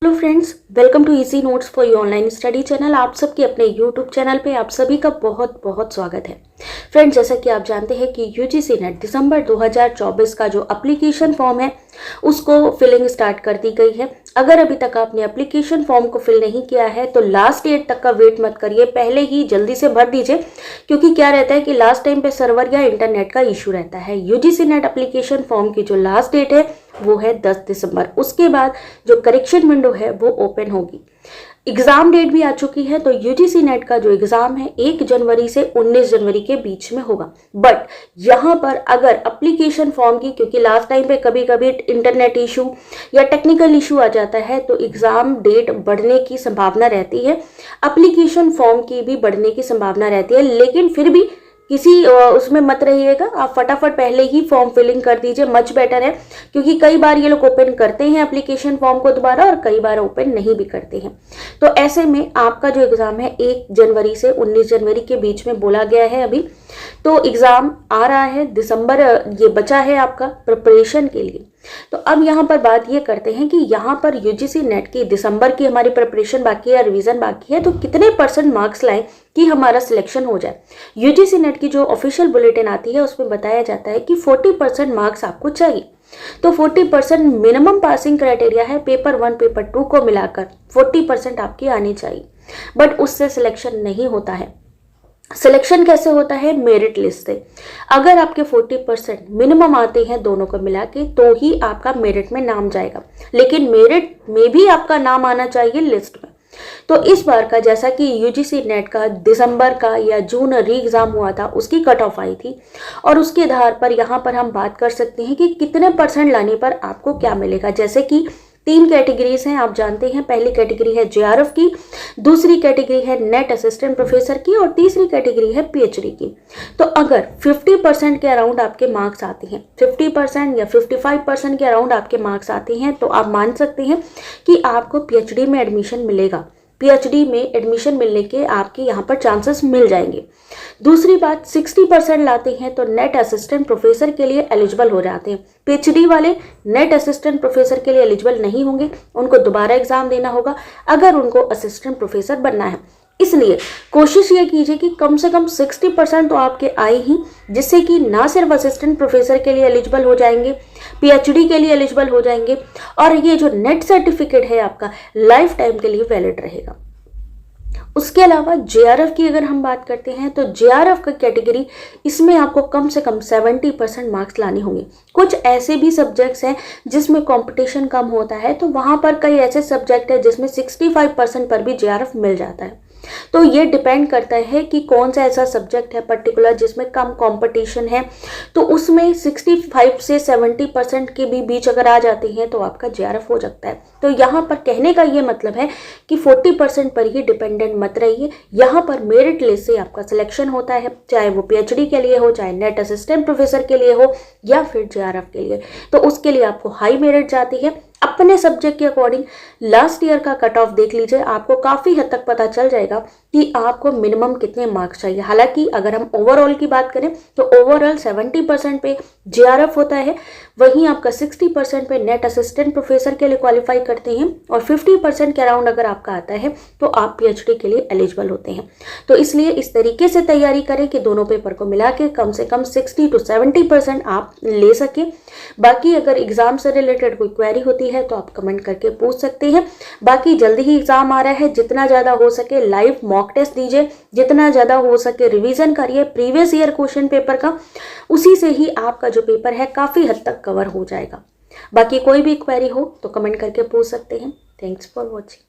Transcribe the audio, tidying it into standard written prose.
Hello friends, welcome to easy notes for your online study channel. आप सबके अपने YouTube channel पे आप सभी का बहुत बहुत स्वागत है। फ्रेंड्स, जैसा कि आप जानते हैं कि यूजीसी नेट दिसंबर 2024 का जो एप्लीकेशन फॉर्म है उसको फिलिंग स्टार्ट कर दी गई है। अगर अभी तक आपने एप्लीकेशन फॉर्म को फिल नहीं किया है तो लास्ट डेट तक का वेट मत करिए, पहले ही जल्दी से भर दीजिए, क्योंकि क्या रहता है कि लास्ट टाइम पे सर्वर या इंटरनेट का इशू रहता है। यूजीसी नेट एप्लीकेशन फॉर्म की जो लास्ट डेट है वो है 10 दिसंबर। उसके बाद जो करेक्शन विंडो है वो ओपन होगी। एग्जाम डेट भी आ चुकी है, तो यूजीसी नेट का जो एग्जाम है 1 जनवरी से 19 जनवरी के बीच में होगा। बट यहाँ पर अगर एप्लीकेशन फॉर्म की, क्योंकि लास्ट टाइम पे कभी कभी इंटरनेट इशू या टेक्निकल इशू आ जाता है, तो एग्जाम डेट बढ़ने की संभावना रहती है, एप्लीकेशन फॉर्म की भी बढ़ने की संभावना रहती है। लेकिन फिर भी किसी उसमें मत रहिएगा, आप फटाफट पहले ही फॉर्म फिलिंग कर दीजिए, मच बेटर है। क्योंकि कई बार ये लोग ओपन करते हैं एप्लीकेशन फॉर्म को दोबारा और कई बार ओपन नहीं भी करते हैं। तो ऐसे में आपका जो एग्ज़ाम है 1 जनवरी से 19 जनवरी के बीच में बोला गया है अभी। तो एग्ज़ाम आ रहा है दिसंबर, ये बचा है आपका प्रिपरेशन के लिए। तो अब यहाँ पर बात ये करते हैं कि यहाँ पर यूजीसी नेट की दिसंबर की हमारी प्रिपरेशन बाकी है, रिवीजन बाकी है, तो कितने परसेंट मार्क्स लाएं कि हमारा सिलेक्शन हो जाए। यूजीसी नेट की जो ऑफिशियल बुलेटिन आती है उसमें बताया जाता है कि 40% मार्क्स आपको चाहिए। तो 40% मिनिमम पासिंग क्राइटेरिया है, पेपर 1 पेपर 2 को मिलाकर 40% आपकी आनी चाहिए। बट उससे सिलेक्शन नहीं होता है। सिलेक्शन कैसे होता है? मेरिट लिस्ट से। अगर आपके 40% मिनिमम आते हैं दोनों को मिला के, तो ही आपका मेरिट में नाम जाएगा। लेकिन मेरिट में भी आपका नाम आना चाहिए लिस्ट में। तो इस बार का, जैसा कि यूजीसी नेट का दिसंबर का या जून री एग्जाम हुआ था, उसकी कट ऑफ आई थी, और उसके आधार पर यहाँ पर हम बात कर सकते हैं कि कितने परसेंट लाने पर आपको क्या मिलेगा। जैसे कि 3 कैटेगरीज हैं, आप जानते हैं। पहली कैटेगरी है जेआरएफ की, दूसरी कैटेगरी है नेट असिस्टेंट प्रोफेसर की, और तीसरी कैटेगरी है पीएचडी की। तो अगर 50% के अराउंड आपके मार्क्स आते हैं, 50% या 55% के अराउंड आपके मार्क्स आते हैं, तो आप मान सकते हैं कि आपको पीएचडी में एडमिशन मिलेगा। पीएचडी में एडमिशन मिलने के आपके यहाँ पर चांसेस मिल जाएंगे। दूसरी बात, 60% लाते हैं तो नेट असिस्टेंट प्रोफेसर के लिए एलिजिबल हो जाते हैं। पीएचडी वाले नेट असिस्टेंट प्रोफेसर के लिए एलिजिबल नहीं होंगे, उनको दोबारा एग्जाम देना होगा अगर उनको असिस्टेंट प्रोफेसर बनना है। इसलिए कोशिश ये कीजिए कि कम से कम 60% तो आपके आए ही, जिससे कि ना सिर्फ असिस्टेंट प्रोफेसर के लिए एलिजिबल हो जाएंगे, पीएचडी के लिए एलिजिबल हो जाएंगे, और ये जो नेट सर्टिफिकेट है आपका लाइफ टाइम के लिए वैलिड रहेगा। उसके अलावा जेआरएफ की अगर हम बात करते हैं तो जेआरएफ का कैटेगरी, इसमें आपको कम से कम 70% मार्क्स लाने होंगे। कुछ ऐसे भी सब्जेक्ट्स हैं जिसमें कंपटीशन कम होता है, तो वहाँ पर कई ऐसे सब्जेक्ट है जिसमें 65% पर भी जेआरएफ मिल जाता है। तो ये डिपेंड करता है कि कौन सा ऐसा सब्जेक्ट है पर्टिकुलर जिसमें कम कंपटीशन है, तो उसमें 65 से 70% के भी बीच अगर आ जाते हैं तो आपका जेआरएफ हो सकता है। तो यहाँ पर कहने का ये मतलब है कि 40% पर ही डिपेंडेंट मत रहिए। यहाँ पर मेरिट लिस्ट से आपका सिलेक्शन होता है, चाहे वो पीएचडी के लिए हो, चाहे नेट असिस्टेंट प्रोफेसर के लिए हो, या फिर जेआरएफ के लिए। तो उसके लिए आपको हाई मेरिट जाती है। अपने सब्जेक्ट के अकॉर्डिंग लास्ट ईयर का कट ऑफ देख लीजिए, आपको काफ़ी हद तक पता चल जाएगा कि आपको मिनिमम कितने मार्क्स चाहिए। हालांकि अगर हम ओवरऑल की बात करें तो ओवरऑल 70% पे जेआरएफ होता है, वहीं आपका 60% पे नेट असिस्टेंट प्रोफेसर के लिए क्वालिफाई करते हैं, और 50% के अराउंड अगर आपका आता है तो आप पीएचडी के लिए एलिजिबल होते हैं। तो इसलिए इस तरीके से तैयारी करें कि दोनों पेपर को मिला के कम से कम 60 to 70% आप ले सकें। बाकी अगर एग्जाम से रिलेटेड कोई क्वेरी होती है तो आप कमेंट करके पूछ सकते हैं। बाकी जल्दी ही एग्जाम आ रहा है, जितना ज़्यादा हो सके लाइव मॉक टेस्ट दीजिए, जितना ज़्यादा हो सके रिवीजन करिए प्रीवियस ईयर क्वेश्चन पेपर का, उसी से ही आपका जो पेपर है काफ़ी हद तक कवर हो जाएगा। बाकी कोई भी क्वेरी हो तो कमेंट करके पूछ सकते हैं। Thanks for watching.